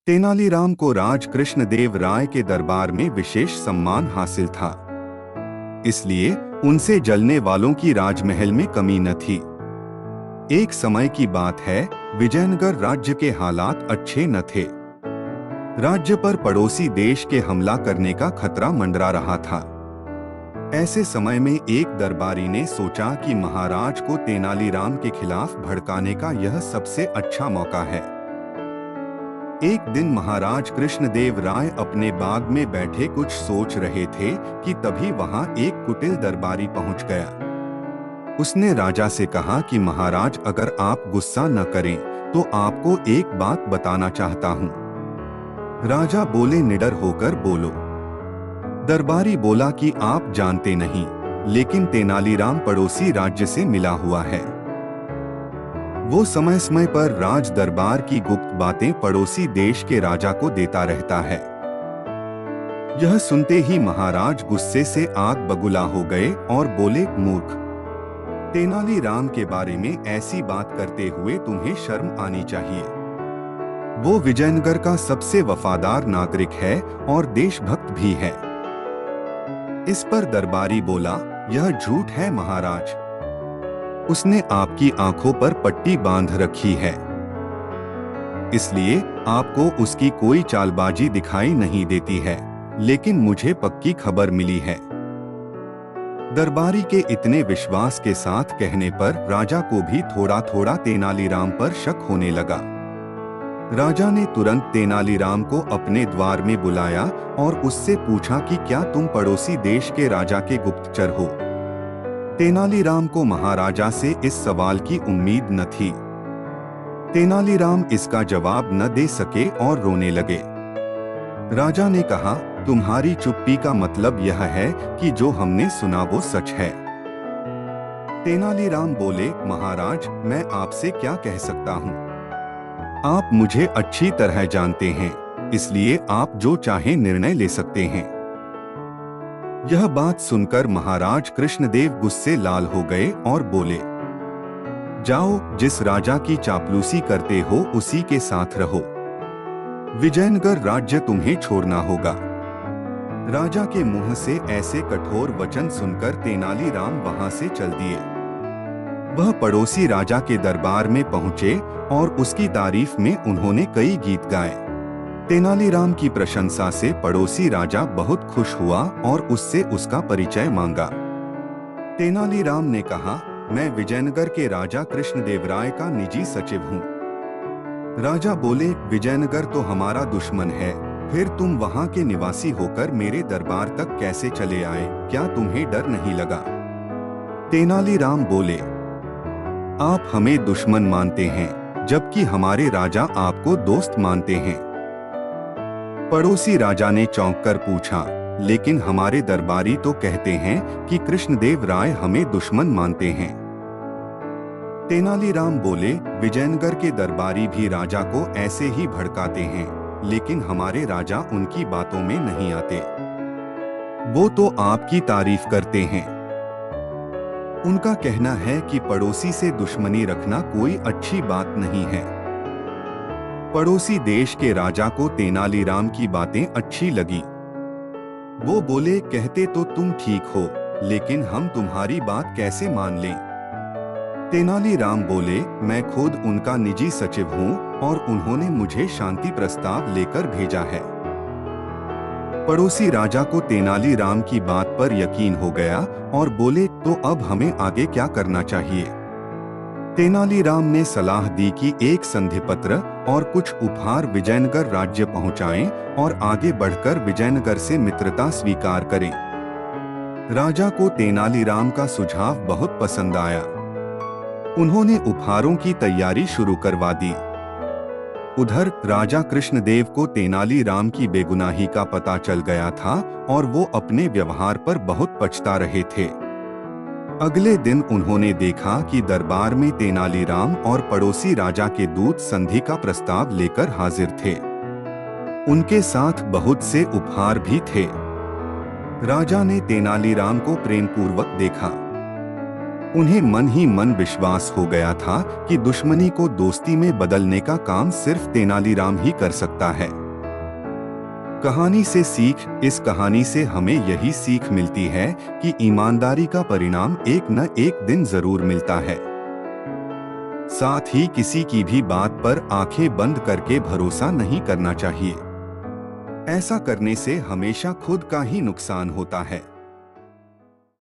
तेनालीराम को राज कृष्णदेव राय के दरबार में विशेष सम्मान हासिल था, इसलिए उनसे जलने वालों की राजमहल में कमी न थी। एक समय की बात है, विजयनगर राज्य के हालात अच्छे न थे। राज्य पर पड़ोसी देश के हमला करने का खतरा मंडरा रहा था। ऐसे समय में एक दरबारी ने सोचा कि महाराज को तेनालीराम के खिलाफ भड़काने का यह सबसे अच्छा मौका है। एक दिन महाराज कृष्णदेव राय अपने बाग में बैठे कुछ सोच रहे थे कि तभी वहां एक कुटिल दरबारी पहुंच गया। उसने राजा से कहा कि महाराज, अगर आप गुस्सा न करें तो आपको एक बात बताना चाहता हूं। राजा बोले, निडर होकर बोलो। दरबारी बोला कि आप जानते नहीं, लेकिन तेनालीराम पड़ोसी राज्य से मिला हुआ है। वो समय समय पर राज दरबार की गुप्त बातें पड़ोसी देश के राजा को देता रहता है। यह सुनते ही महाराज गुस्से से आग बबूला हो गए और बोले, मूर्ख, तेनालीराम के बारे में ऐसी बात करते हुए तुम्हें शर्म आनी चाहिए। वो विजयनगर का सबसे वफादार नागरिक है और देशभक्त भी है। इस पर दरबारी बोला, यह झूठ है महाराज। उसने आपकी आंखों पर पट्टी बांध रखी है, इसलिए आपको उसकी कोई चालबाजी दिखाई नहीं देती है, लेकिन मुझे पक्की खबर मिली है। दरबारी के इतने विश्वास के साथ कहने पर राजा को भी थोड़ा थोड़ा तेनालीराम पर शक होने लगा। राजा ने तुरंत तेनालीराम को अपने द्वार में बुलाया और उससे पूछा कि क्या तुम पड़ोसी देश के राजा के गुप्तचर हो? तेनालीराम को महाराजा से इस सवाल की उम्मीद न थी। तेनालीराम इसका जवाब न दे सके और रोने लगे। राजा ने कहा, तुम्हारी चुप्पी का मतलब यह है कि जो हमने सुना वो सच है। तेनालीराम बोले, महाराज, मैं आपसे क्या कह सकता हूँ? आप मुझे अच्छी तरह जानते हैं, इसलिए आप जो चाहे निर्णय ले सकते हैं। यह बात सुनकर महाराज कृष्णदेव गुस्से लाल हो गए और बोले, जाओ, जिस राजा की चापलूसी करते हो उसी के साथ रहो। विजयनगर राज्य तुम्हें छोड़ना होगा। राजा के मुंह से ऐसे कठोर वचन सुनकर तेनालीराम वहां से चल दिए। वह पड़ोसी राजा के दरबार में पहुंचे और उसकी तारीफ में उन्होंने कई गीत गाए। तेनालीराम की प्रशंसा से पड़ोसी राजा बहुत खुश हुआ और उससे उसका परिचय मांगा। तेनालीराम ने कहा, मैं विजयनगर के राजा कृष्णदेव राय का निजी सचिव हूँ। राजा बोले, विजयनगर तो हमारा दुश्मन है, फिर तुम वहाँ के निवासी होकर मेरे दरबार तक कैसे चले आए? क्या तुम्हें डर नहीं लगा? तेनालीराम बोले, आप हमें दुश्मन मानते हैं, जबकि हमारे राजा आपको दोस्त मानते हैं। पड़ोसी राजा ने चौंक कर पूछा, लेकिन हमारे दरबारी तो कहते हैं कि कृष्णदेव राय हमें दुश्मन मानते हैं। तेनालीराम बोले, विजयनगर के दरबारी भी राजा को ऐसे ही भड़काते हैं, लेकिन हमारे राजा उनकी बातों में नहीं आते। वो तो आपकी तारीफ करते हैं। उनका कहना है कि पड़ोसी से दुश्मनी रखना कोई अच्छी बात नहीं है। पड़ोसी देश के राजा को तेनालीराम की बातें अच्छी लगी। वो बोले, कहते तो तुम ठीक हो, लेकिन हम तुम्हारी बात कैसे मान लें? तेनालीराम बोले, मैं खुद उनका निजी सचिव हूँ और उन्होंने मुझे शांति प्रस्ताव लेकर भेजा है। पड़ोसी राजा को तेनालीराम की बात पर यकीन हो गया और बोले, तो अब हमें आगे क्या करना चाहिए? तेनालीराम ने सलाह दी कि एक संधि पत्र और कुछ उपहार विजयनगर राज्य पहुंचाएं और आगे बढ़कर विजयनगर से मित्रता स्वीकार करें। राजा को तेनालीराम का सुझाव बहुत पसंद आया। उन्होंने उपहारों की तैयारी शुरू करवा दी। उधर राजा कृष्णदेव को तेनालीराम की बेगुनाही का पता चल गया था और वो अपने व्यवहार पर बहुत पछता रहे थे। अगले दिन उन्होंने देखा कि दरबार में तेनालीराम और पड़ोसी राजा के दूत संधि का प्रस्ताव लेकर हाजिर थे। उनके साथ बहुत से उपहार भी थे। राजा ने तेनालीराम को प्रेमपूर्वक देखा। उन्हें मन ही मन विश्वास हो गया था कि दुश्मनी को दोस्ती में बदलने का काम सिर्फ तेनालीराम ही कर सकता है। कहानी से सीख। इस कहानी से हमें यही सीख मिलती है कि ईमानदारी का परिणाम एक न एक दिन जरूर मिलता है। साथ ही किसी की भी बात पर आंखें बंद करके भरोसा नहीं करना चाहिए। ऐसा करने से हमेशा खुद का ही नुकसान होता है।